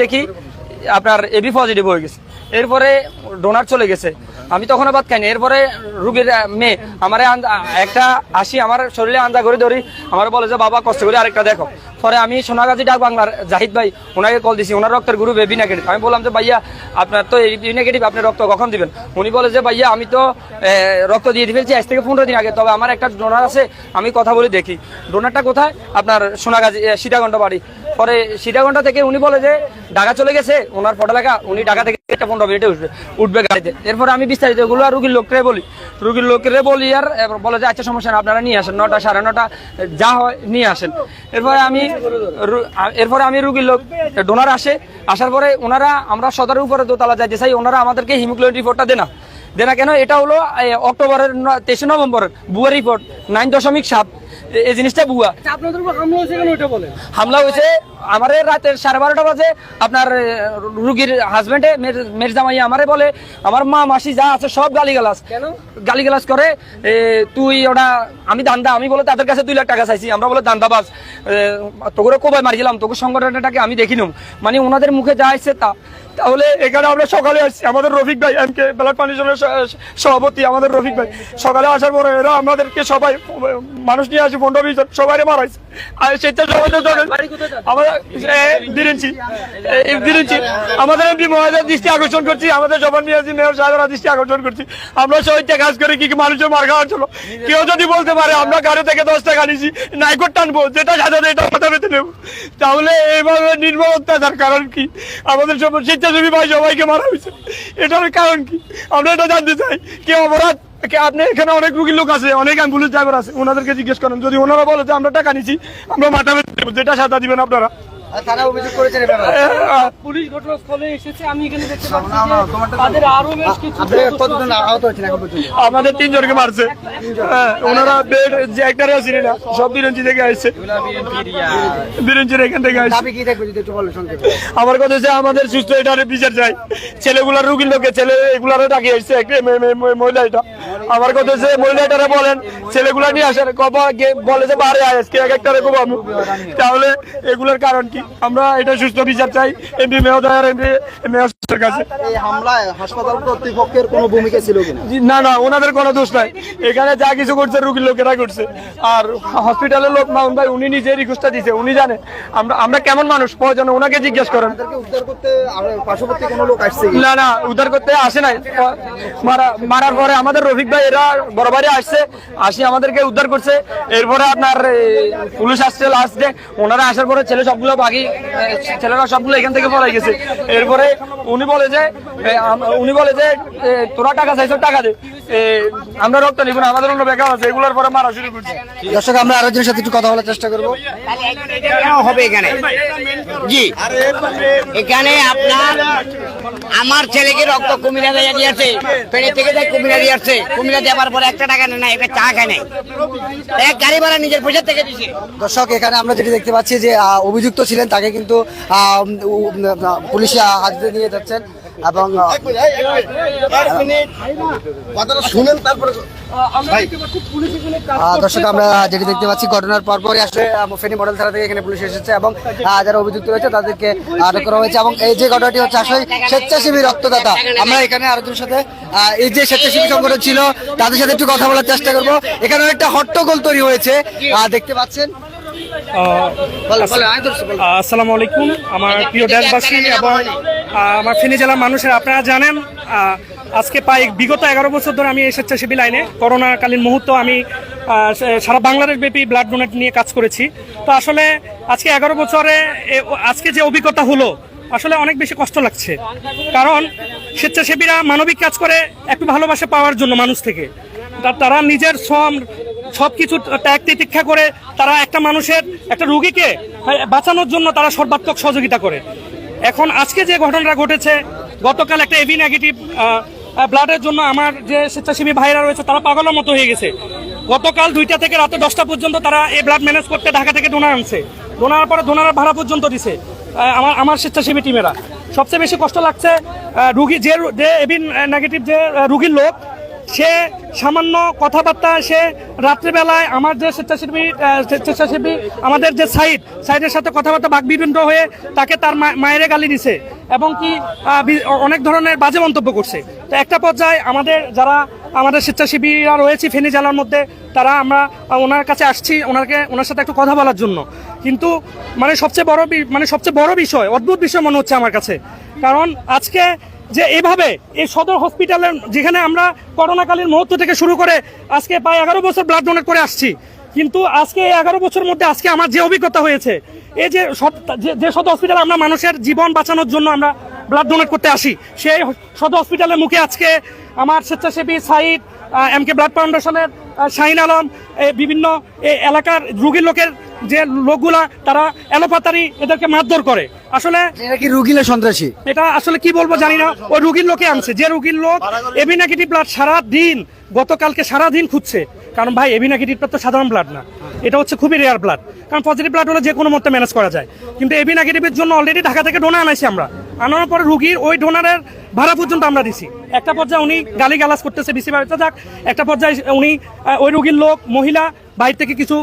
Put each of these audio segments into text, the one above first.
দেখি আপনার AB positive হয়ে গেছে। এরপরে ডোনার চলে গেছে, আমি তখন ভাত খাইনি। এরপরে রুগীর মেয়ে আমার একটা আসি আমার শরীরে আন্দা করে ধরি, আমার বলে যে বাবা কষ্ট করে আরেকটা দেখো। পরে আমি সোনাগাজী ডাক বাংলার জাহিদ ভাই ওনাকে কল দিছি, ওনার রক্তের গ্রুপ এবি নেগেটিভ। আমি বললাম যে ভাইয়া আপনার তো এবি নেগেটিভ, আপনি রক্ত কখন দিবেন? উনি বলে যে ভাইয়া আমি তো রক্ত দিয়ে ফেলছি আজ থেকে 15 দিন আগে, তবে আমার একটা ডোনার আছে, আমি কথা বলে দেখি। ডোনারটা কোথায়? আপনার সোনাগাজী সীতাকুণ্ড বাড়ি। পরে সীতাকুণ্ড থেকে উনি বলে যে ঢাকা চলে গেছে, ওনার ফটো লেখা, উনি ঢাকা থেকে 15 মিনিটে উঠবে গাড়িতে। এরপরে আমি বিস্তারিত এগুলো রুগীর লোকরে বলি আর বলে যে আচ্ছা সমস্যা না, আপনারা নিয়ে আসেন, 9টা 9:30 যা হয় নিয়ে আসেন। এরপরে আমি রুগীর লোক ডোনার আসার পরে ওনারা আমরা সদরের উপরে দোতলা যাইতে চাই, ওনারা আমাদেরকে হিমোগ্লোবিন রিপোর্টটা দেনা কেন? এটা হলো অক্টোবরের 23 নভেম্বরের বুয়া রিপোর্ট 9.7। এই জিনিসটা বুয়া। হামলা হয়েছে আমার রাতের 12:30 বাজে। আপনার রুগীর হাজবেন্ডে মেয়ের জামাই আমারে বলে, আমার মা মাসি যা আছে সব গালিগালাজ করে, তুই ওটা আমি দান্দা। আমি বলে তাদের কাছে 2 লাখ টাকা চাইছি, আমরা বলে দান্দাবাজ, তোকে কোবাই মারিছিলাম, তোকে সংগঠনটাকে আমি দেখিলাম, মানে ওনাদের মুখে যা আসছে তা। তাহলে এখানে আমরা সকালে আসছি, আমাদের রফিক ভাই এমকে ব্লাড ফাউন্ডেশনের সভাপতি, আমাদের রফিক ভাই সকালে আসার পরে এরা আমাদেরকে সবাই মানুষ নিয়ে আসি 15-20 জন সবাই মারাইছে। আর সেটা আমাদের আমাদের এমপি মহাজের দৃষ্টি আকর্ষণ করছি, আমাদের জবান মিয়াজি মেয়র সাহেবের দৃষ্টি আকর্ষণ করছি, আমরা সবাইটা কাজ করে কি মানুষের মার খাওয়ার জন্য। কেউ যদি বলতে পারে আমরা গাড়ি থেকে 10 টাকা নিছি, নাইকোট টানবো, যেটা সাজা এটা মাথা পেতে নেবো, তাহলে এইভাবে নির্মম অত্যাচার কারণ কি? আমাদের স্বেচ্ছাসেবী ভাই সবাইকে মারা হয়েছে, এটার কারণ কি আমরা এটা জানতে চাই। কেউ অপরাধ, আপনি এখানে অনেক রুগীর লোক আছে, অনেক অ্যাম্বুলেন্স ড্রাইভার আছে, ওনাদেরকে জিজ্ঞেস করেন, যদি ওনারা বলে যে আমরা টাকা নিচ্ছি, আমরা মাথা পেতে নেবো, যেটা সাজা দিবেন আপনারা। থানা অভিযোগ করেছেন এই ব্যাপারে, পুলিশ ঘটনাস্থলে এসেছে। আমি এখানে দেখতে পাচ্ছি যে তাদের আরো বেশ কিছু কতজন আহত হয়েছেন এখন পর্যন্ত? আমাদের 3 জনকে মারছে। ওনারা বেড যে একটারে ছিলেন না, সব বিরঞ্চি থেকে আসছে, বিরঞ্চির এখান থেকে আসছে। দাবি কি থাকবে যদি একটু বলেন সংক্ষেপে? আমার কথা হচ্ছে আমাদের সুস্থ এটার বিচার চাই। ছেলেগুলার রুগীর লোকে ছেলে এগুলারও ডাকি আসছে, একটা মহিলা। এটা আমার কথা হচ্ছে মহিলাটারে বলেন ছেলেগুলা নিয়ে আসেন, বলে যে বারে আজকে এক একটারে খুব আমি, তাহলে এগুলোর কারণ কি? আমরা এটা সুস্থ বিচার চাই এমপি মহোদয়, এমপি মেয়রের কাছে। এই হামলায় হাসপাতাল কর্তৃপক্ষের কোনো ভূমিকা ছিল কিনা? না, ওনাদের কোনো দোষ নাই, এখানে যা কিছু করছে রুগীর লোকেরা করছে। আর হসপিটালের লোক মাউন ভাই উনি নিজে রিকোয়েস্টটা দিচ্ছে, উনি জানে আমরা কেমন মানুষ, প্রয়োজনে ওনাকে জিজ্ঞেস করেন। উদ্ধার করতে পার্শ্ববর্তী কোনো লোক আসছে? না, উদ্ধার করতে আসে নাই। মারার পরে আমাদের রফিক ভাই এরা বড় বাড়ি আসি আমাদেরকে উদ্ধার করছে। এরপরে আপনার পুলিশ আসছে লাস্টে, ওনারা আসার পরে ছেলেরা সবগুলো এখান থেকে পলাই গেছে। এরপরে উনি বলে যে তোরা টাকা চাইছো, টাকা দে, আমরা রক্ত নিব না, আমাদের অন্য বেকার আছে, এগুলোর পরে মারা শুরু করছে। দর্শক, আমরা আরেকজনের সাথে একটু কথা বলার চেষ্টা করবো। হবে এখানে জি, এখানে আপনার আমার ছেলেকে রক্ত কুমিরা দিয়েছে, পেটে থেকে যায় কুমিরা দিয়েছে, কুমিরা দেওয়ার পরে 1 টাকা নেয় না, একটা চা খায় নাই, এক গাড়ি ভাড়া নিজের পয়সা থেকে দিছে। দর্শক, এখানে আমরা যেটি দেখতে পাচ্ছি যে অভিযুক্ত ছিলেন তাকে কিন্তু পুলিশে হাজিরা নিয়ে যাচ্ছেন এবং দর্শক, আমরা যেটি দেখতে পাচ্ছি ঘটনার পরপরই আসলে ফেনী মডেল থানা থেকে এখানে পুলিশ এসেছে এবং যারা অভিযুক্ত রয়েছে তাদেরকে আটক করা হয়েছে। এবং এই যে ঘটনাটি হচ্ছে আসলে স্বেচ্ছাসেবী রক্তদাতা। আমরা এখানে আরেকজনের সাথে এই যে স্বেচ্ছাসেবী সংগঠন ছিল তাদের সাথে একটু কথা বলার চেষ্টা করবো। এখানে একটা হট্টগোল তৈরি হয়েছে, দেখতে পাচ্ছেন। আসসালামু আলাইকুম আমার প্রিয় দেশবাসী এবং আমার ফেনী জেলার মানুষের, আপনারা জানেন আজকে প্রায় বিগত 11 বছর ধরে আমি এই স্বেচ্ছাসেবী লাইনে, করোনাকালীন মুহূর্ত আমি সারা বাংলাদেশ ব্যাপী ব্লাড ডোনেট নিয়ে কাজ করেছি। তো আসলে আজকে 11 বছরে আজকে যে অভিজ্ঞতা হলো, আসলে অনেক বেশি কষ্ট লাগছে। কারণ স্বেচ্ছাসেবীরা মানবিক কাজ করে একটু ভালোবাসা পাওয়ার জন্য মানুষ থেকে, তারা নিজের শ্রম সবকিছু ত্যাগ তিতিক্ষা করে তারা একটা মানুষের, একটা রোগীকে বাঁচানোর জন্য তারা সর্বাত্মক সহযোগিতা করে। এখন আজকে যে ঘটনাটা ঘটেছে, গতকাল একটা এবি নেগেটিভ ব্লাডের জন্য আমার যে স্বেচ্ছাসেবী ভাইরা রয়েছে তারা পাগলের মতো হয়ে গেছে। গতকাল 2টা থেকে রাতে 10টা পর্যন্ত তারা এই ব্লাড ম্যানেজ করতে ঢাকা থেকে ডোনার আনছে, ডোনার পরে ডোনারের ভাড়া পর্যন্ত দিছে আমার স্বেচ্ছাসেবী টিমেরা। সবচেয়ে বেশি কষ্ট লাগছে রুগী যে এবি নেগেটিভ যে রুগীর লোক, সামান্য কথাবার্তা সে রাত্রিবেলায় আমার যে স্বেচ্ছাসেবী আমাদের যে সাইডের সাথে কথাবার্তা বাকবিতণ্ড হয়ে তাকে তার মায়ের গালি দিছে এবং কি অনেক ধরনের বাজে মন্তব্য করছে। তো একটা পর্যায়ে আমাদের স্বেচ্ছাসেবীরা রয়েছে ফেনী জেলার মধ্যে, তারা আমরা ওনার কাছে আসছি ওনার সাথে একটু কথা বলার জন্য। কিন্তু সবচেয়ে বড় বিষয়, অদ্ভুত বিষয় মনে হচ্ছে আমার কাছে, কারণ আজকে যে এইভাবে এই সদর হসপিটালের যেখানে আমরা করোনাকালীন মুহূর্ত থেকে শুরু করে আজকে প্রায় 11 বছর ব্লাড ডোনেট করে আসছি, কিন্তু আজকে এই 11 বছরের মধ্যে আজকে আমার যে অভিজ্ঞতা হয়েছে, এই যে সদর হসপিটালে আমরা মানুষের জীবন বাঁচানোর জন্য আমরা ব্লাড ডোনেট করতে আসি, সেই সদর হসপিটালের মুখে আজকে আমার স্বেচ্ছাসেবী সাইদ, এমকে ব্লাড ফাউন্ডেশনের শাহিন আলম, বিভিন্ন এলাকার রোগীর লোকের যে লোকগুলা তারা এলোপাতারি এদেরকে মারধর করে। আসলে এটা কি রুগীলে সন্ত্রাসী? এটা আসলে কি বলবো জানি না। ওই রুগীর লোকে আনছে, যে রুগীর লোক এবি নেগেটিভ ব্লাড গতকালকে সারাদিন খুঁজছে, কারণ ভাই এবি নেগেটিভ ব্লাড তো সাধারণ ব্লাড না, এটা হচ্ছে খুবই রেয়ার ব্লাড। কারণ পজিটিভ ব্লাড হলে যে কোনো মতে ম্যানেজ করা যায়, কিন্তু এবি নেগেটিভের জন্য অলরেডি ঢাকা থেকে ডোনার আনাইছি আমরা। আনানোর পরে রুগীর ওই ডোনারের ভাড়া পর্যন্ত আমরা দিছি। একটা পর্যায়ে উনি গালিগালাজ করতেছে বিসি বাড়িতে যাক, একটা পর্যায়ে উনি ওই রুগীর লোক মহিলা বাইরে থেকে কিছু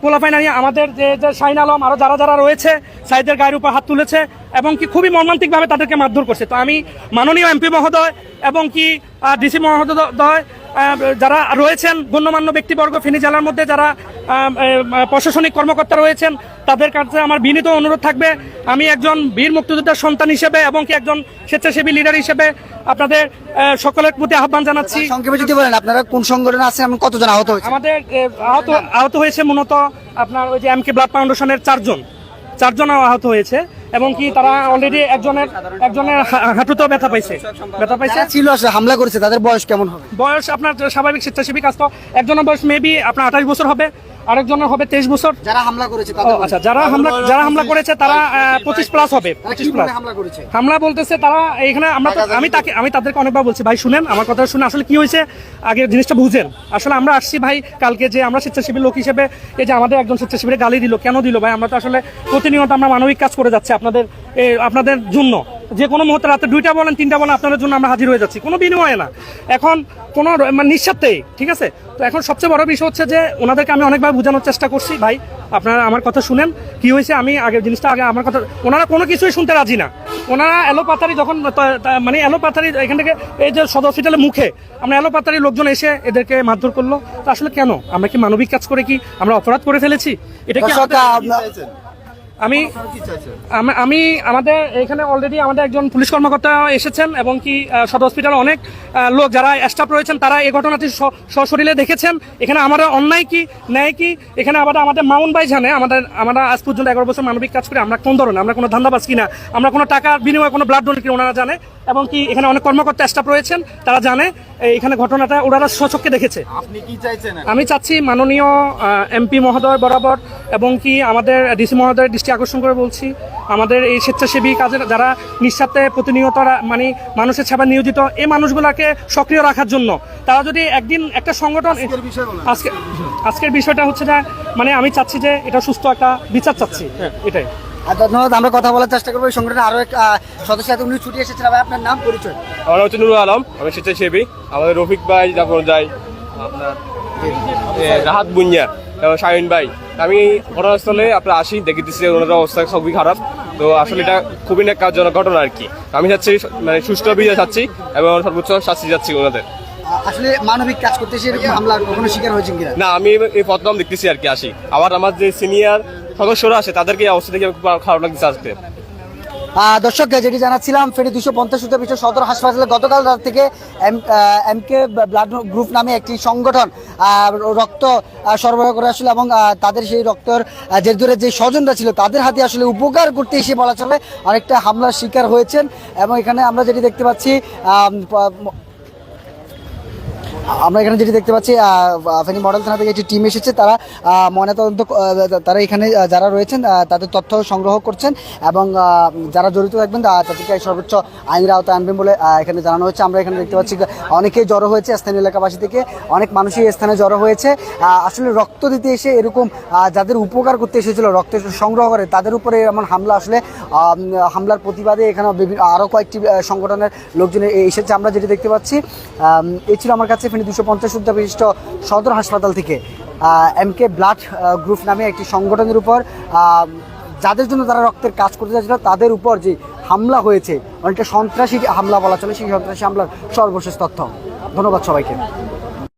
পোলাফাইন আনিয়ে আমাদের যে শাহিন আলম আরো যারা রয়েছে সাইদের গায়ের উপর হাত তুলেছে এবং কি খুবই মর্মান্তিকভাবে তাদেরকে মারধর করছে। তো আমি মাননীয় এমপি মহোদয় এবং কি ডিসি মহোদয়, যারা রয়েছেন গণ্যমান্য ব্যক্তিবর্গ ফেনী জেলার মধ্যে যারা প্রশাসনিক কর্মকর্তা রয়েছেন, তাদের কাছে আমার বিনীত অনুরোধ থাকবে, আমি একজন বীর মুক্তিযোদ্ধার সন্তান হিসেবে এবং কি একজন স্বেচ্ছাসেবী লিডার হিসেবে আপনাদের সকলের প্রতি আহ্বান জানাচ্ছি। সংক্ষেপে যদি বলেন আপনারা কোন সংগঠনে আছেন এবং কতজন আহত হয়েছে? আমাদের আহত হয়েছে মূলত আপনার ওই যে এমকে ব্লাড ফাউন্ডেশনের চারজন আহত হয়েছে এবং কি তারা অলরেডি একজনের হাঁটুতেও ব্যথা পাইছে। ছিল আসলে হামলা করেছে, তাদের বয়স কেমন হবে? বয়স আপনার স্বাভাবিক স্বেচ্ছাসেবী কাজ, তো একজনের বয়স মেবি আপনার 28 বছর হবে, আরেকজনের হবে 23 বছর। যারা হামলা করেছে আচ্ছা, যারা হামলা করেছে তারা 25 প্লাস হবে। 25 প্লাস হামলা বলতেছে তারা এখানে। আমি তাদেরকে অনেকবার বলছি, ভাই শুনেন আমার কথা শুনে, আসলে কি হয়েছে আগে জিনিসটা বুঝেন। আসলে আমরা আসছি ভাই কালকে, যে আমরা স্বেচ্ছাসেবী লোক হিসেবে এই যে আমাদের একজন স্বেচ্ছাসেবী গালি দিল, কেন দিল ভাই? আমরা তো আসলে প্রতিনিয়ত আমরা মানবিক কাজ করে যাচ্ছি আপনাদের জন্য। যে কোনো মুহূর্তে রাতে 2টা বলেন 3টা বলেন আপনাদের জন্য আমরা হাজির হয়ে যাচ্ছি, কোনো বিনিময়ে না, এখন কোনো নিঃস্বার্থেই, ঠিক আছে? তো এখন সবচেয়ে বড় বিষয় হচ্ছে যে ওনাদেরকে আমি অনেকবার বোঝানোর চেষ্টা করছি, ভাই আপনারা আমার কথা শুনেন। কি হয়েছে আমি আমার কথা, ওনারা কোনো কিছুই শুনতে রাজি না। ওনারা এলোপাতারি যখন এলোপাতারি এখান থেকে এই যে সদর হসপিটালের মুখে আমরা এলোপাতারি লোকজন এসে এদেরকে মারধর করলো। তো আসলে কেন? আমরা কি মানবিক কাজ করে কি আমরা অপরাধ করে ফেলেছি? এটা কি আমি আমাদের এখানে অলরেডি আমাদের একজন পুলিশ কর্মকর্তা এসেছেন এবং কি সদর হসপিটালে অনেক লোক যারা স্টাফ রয়েছেন তারা এই ঘটনাটি সশরীরে দেখেছেন। এখানে আমরা অন্যায় কি ন্যায় কি, এখানে আমাদের মামুন ভাই জানে আমরা আজ পর্যন্ত 11 বছর মানবিক কাজ করি, আমরা কোন ধরনের, আমরা কোনো ধান্দাবাজ কিনা, আমরা কোনো টাকার বিনিময়ে কোনো ব্লাড ডোনেট কিনা ওনারা জানে এবং কি এখানে অনেক কর্মকর্তা স্টাফ রয়েছেন তারা জানে এখানে ঘটনাটা ওনারা স্বচক্ষে দেখেছে। আপনি কি চাইছেন? আমি চাচ্ছি মাননীয় এমপি মহোদয় বরাবর এবং কি আমাদের ডিসি মহোদয়ের দৃষ্টি আকর্ষণ করে বলছি, আমাদের এই স্বেচ্ছাসেবী কাজের যারা নিঃস্বার্থে প্রতিনিয়ত মানুষের সেবা নিয়োজিত, এই মানুষগুলোকে সক্রিয় রাখার জন্য তারা যদি একদিন একটা সংগঠন, আজকের বিষয়টা হচ্ছে যে আমি চাচ্ছি যে এটা সুস্থ একটা বিচার চাচ্ছি, এটাই। ধন্যবাদ। আমরা কথা বলার চেষ্টা করবো এই সংগঠনের আরো এক সদস্য, উনি ছুটি এসেছেন। আপনার নাম পরিচয়? আমার হচ্ছে নুরুল আলম, আমি স্বেচ্ছাসেবী। আমাদের রফিক ভাই, তারপর যাই আপনার রাহাত বুনিয়া এবং শাহিন ভাই, আমি ঘটনাস্থলে আপনার আসি, দেখেছি ওনাদের অবস্থা খুবই খারাপ। তো আসলে এটা খুবই ন্যাক্কারজনক ঘটনা আর কি। আমি চাচ্ছি সুষ্ঠু বিচার চাচ্ছি এবং সর্বোচ্চ শাস্তি চাচ্ছি ওনাদের। আসলে মানবিক কাজ করতে এসে এরকম হামলার কখনো শিকার হয়েছেন কিনা? না, আমি এই প্রথম দেখতেছি আর কি আসি। আবার আমার যে সিনিয়র সদস্যরা আছে তাদেরকে এই অবস্থা দেখে খুব খারাপ লাগছে আজকে। দর্শক, যেটি জানাচ্ছিলাম, ফেনী 250 বিষয় সদর হাসপাতালে গতকাল রাত থেকে এমকে ব্লাড গ্রুপ নামে একটি সংগঠন রক্ত সরবরাহ করে আসলে এবং তাদের সেই রক্তের যে দূরে যে স্বজনরা ছিল তাদের হাতে আসলে উপকার করতে এসে বলা চলে অনেকটা হামলার শিকার হয়েছেন। এবং এখানে আমরা যেটি দেখতে পাচ্ছি ফেনী মডেল থানা থেকে একটি টিম এসেছে, তারা ময়নাতদন্ত, তারা এখানে যারা রয়েছেন তাদের তথ্য সংগ্রহ করছেন এবং যারা জড়িত থাকবেন তাদেরকে সর্বোচ্চ আইনের আওতায় আনবেন বলে এখানে জানানো হচ্ছে। আমরা এখানে দেখতে পাচ্ছি অনেকেই জড়ো হয়েছে, স্থানীয় এলাকাবাসী থেকে অনেক মানুষই স্থানে জড়ো হয়েছে। আসলে রক্ত দিতে এসে এরকম যাদের উপকার করতে এসেছিল রক্ত সংগ্রহ করে তাদের উপরে এমন হামলা, আসলে হামলার প্রতিবাদে এখানে আরও কয়েকটি সংগঠনের লোকজন এসেছে। আমরা যেটি দেখতে পাচ্ছি, এই ছিল আমার কাছে ফেনী 250 শয্যা বিশিষ্ট সদর হাসপাতাল থেকে MK ব্লাড গ্রুপ নামে একটি সংগঠনের উপর যাদের জন্য তারা রক্তের কাজ করতে যাচ্ছিল তাদের উপর যে হামলা হয়েছে, অনেকটা সন্ত্রাসী হামলা বলা চলে, সেই সন্ত্রাসী হামলার সর্বশেষ তথ্য। ধন্যবাদ সবাইকে।